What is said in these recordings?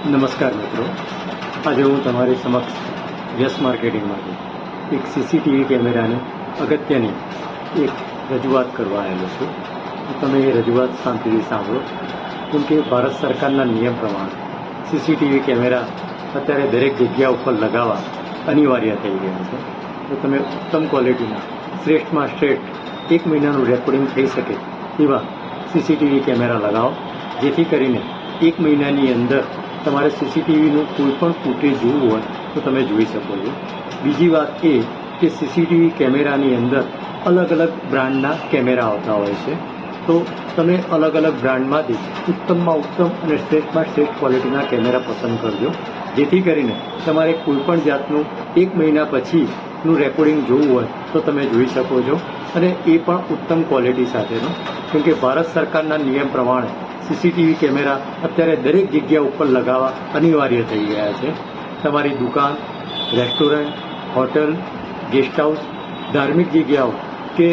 નમસ્કાર મિત્રો, આજે હું તમારી સમક્ષ યસ માર્કેટિંગમાંથી એક સીસીટીવી કેમેરાની અગત્યની એક રજૂઆત કરવા આવેલો છું. તમે એ રજૂઆત શાંતિથી સાંભળો, કેમ કે ભારત સરકારના નિયમ પ્રમાણે સીસીટીવી કેમેરા અત્યારે દરેક જગ્યા ઉપર લગાવવા અનિવાર્ય થઈ ગયા છે. તો તમે ઉત્તમ ક્વોલિટીના શ્રેષ્ઠમાં શ્રેષ્ઠ 1 મહિનાનું રેકોર્ડિંગ થઈ શકે એવા સીસીટીવી કેમેરા લગાવો, જેથી કરીને 1 મહિનાની અંદર તમારે સીસીટીવીનું કોઈ પણ ફૂટેજ જોવું હોય તો તમે જોઈ શકો છો. બીજી વાત એ કે સીસીટીવી કેમેરાની અંદર અલગ અલગ બ્રાન્ડના કેમેરા આવતા હોય છે. તો તમે અલગ અલગ બ્રાન્ડમાંથી ઉત્તમમાં ઉત્તમ અને શ્રેષ્ઠમાં શ્રેષ્ઠ ક્વોલિટીના કેમેરા પસંદ કરજો, જેથી કરીને તમારે કોઈપણ જાતનું 1 મહિના પછીનું રેકોર્ડિંગ જોવું હોય તો તમે જોઈ શકો છો, અને એ પણ ઉત્તમ ક્વોલિટી સાથેનો. કેમ કે ભારત સરકારના નિયમ પ્રમાણે સીસીટીવી કેમેરા અત્યારે દરેક જગ્યા ઉપર લગાવવા અનિવાર્ય થઈ ગયા છે. તમારી દુકાન, રેસ્ટોરન્ટ, હોટલ, ગેસ્ટ હાઉસ, ધાર્મિક જગ્યાઓ કે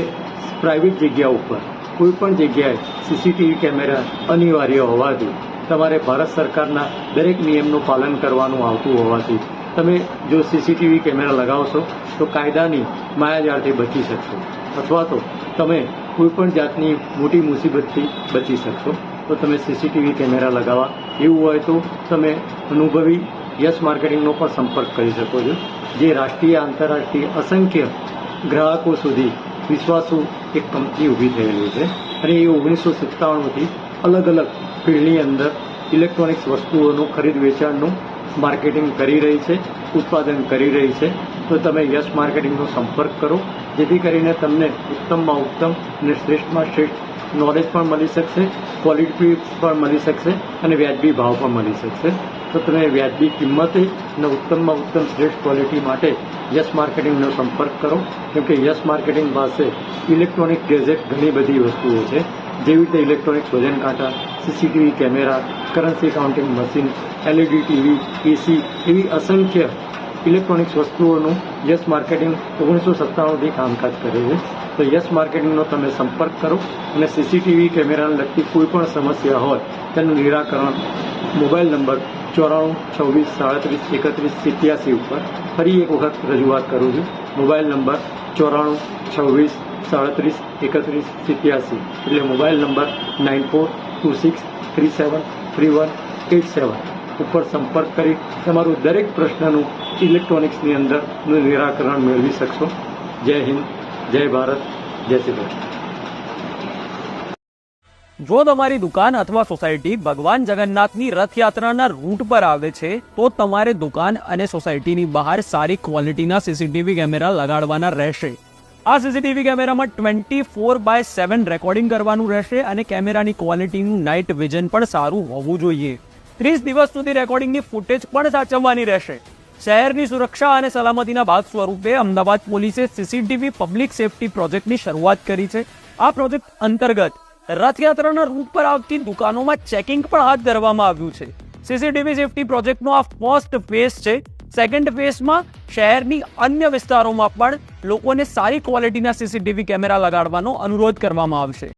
પ્રાઇવેટ જગ્યા ઉપર કોઈ પણ જગ્યાએ સીસીટીવી કેમેરા અનિવાર્ય હોવાથી તમારે ભારત સરકારના દરેક નિયમનું પાલન કરવાનું આવતું હોવાથી તમે જો સીસીટીવી કેમેરા લગાવશો તો કાયદાની માયાજાળથી બચી શકશો, અથવા તો તમે કોઈપણ જાતની મોટી મુસીબતથી બચી શકશો. તો તમે સીસીટીવી કેમેરા લગાવવા એવું હોય તો તમે અનુભવી યસ માર્કેટિંગનો પણ સંપર્ક કરી શકો છો, જે રાષ્ટ્રીય આંતરરાષ્ટ્રીય અસંખ્ય ગ્રાહકો સુધી વિશ્વાસુ એક કંપની ઊભી થયેલી છે, અને એ 1997થી અલગ અલગ ફિલ્ડની અંદર ઇલેક્ટ્રોનિક્સ વસ્તુઓનું ખરીદ વેચાણનું માર્કેટિંગ કરી રહી છે, ઉત્પાદન કરી રહી છે. તો તમે યસ માર્કેટિંગનો સંપર્ક કરો, જેથી કરીને તમને ઉત્તમમાં ઉત્તમ અને શ્રેષ્ઠમાં શ્રેષ્ઠ નોલેજ પણ મળી શકશે, ક્વોલિટી પણ મળી શકશે, અને વ્યાજબી ભાવ પણ મળી શકશે. તો તમે વ્યાજબી કિંમતે અને ઉત્તમમાં ઉત્તમ શ્રેષ્ઠ ક્વોલિટી માટે યસ માર્કેટિંગનો સંપર્ક કરો. કેમ કે યસ માર્કેટિંગ પાસે ઇલેક્ટ્રોનિક ગેજેટ ઘણી બધી વસ્તુઓ છે, જેવી રીતે ઇલેક્ટ્રોનિક વજન કાંટા, CCTV camera, currency counting machine, LED TV, AC એવી અસંખ્ય ઇલેક્ટ્રોનિક્સ વસ્તુઓનું યસ માર્કેટિંગ 1997થી કામકાજ કરે છે. તો યસ માર્કેટિંગનો તમે સંપર્ક કરો, અને સીસીટીવી કેમેરાને લગતી કોઈ પણ સમસ્યા હોય તેનું નિરાકરણ મોબાઈલ નંબર 94 26 37 31 87 ઉપર ફરી એક વખત રજૂઆત કરું છું. મોબાઈલ નંબર 94 26 37 31 87, એટલે મોબાઈલ નંબર 9426373187 ઉપર સંપર્ક કરી તમારું દરેક પ્રશ્નનું ઇલેક્ટ્રોનિક્સની અંદરનું નિરાકરણ મેળવી શકશો. જય હિન્દ, જય ભારત, જય શ્રી કૃષ્ણ. જો તમારી દુકાન અથવા સોસાયટી ભગવાન જગન્નાથની રથયાત્રાના રૂટ પર આવે છે તો તમારે દુકાન અને સોસાયટીની બહાર સારી ક્વોલિટીના સીસીટીવી કેમેરા લગાડવાના રહેશે. આ સીસીટીવી કેમેરામાં 24/7 રેકોર્ડિંગ કરવાનું રહેશે, અને કેમેરાની ક્વોલિટીનું નાઇટ વિઝન પણ સારું હોવું જોઈએ. 30 દિવસ સુધી રેકોર્ડિંગની ફૂટેજ પણ સાચવવાની રહેશે. શહેરની સુરક્ષા અને સલામતીના ભાગ સ્વરૂપે અમદાવાદ પોલીસે સીસીટીવી પબ્લિક સેફટી પ્રોજેક્ટની શરૂઆત કરી છે. આ પ્રોજેક્ટ અંતર્ગત રથયાત્રાના રૂટ પર આવતી દુકાનોમાં ચેકિંગ પણ હાથ ધરવામાં આવ્યું છે. સીસીટીવી સેફટી પ્રોજેક્ટનો આ ફર્સ્ટ ફેઝ છે. સેકન્ડ ફેઝમાં શહેરની અન્ય વિસ્તારોમાં પણ લોકોને સારી ક્વોલિટીના સીસીટીવી કેમેરા લગાડવાનો અનુરોધ કરવામાં આવશે.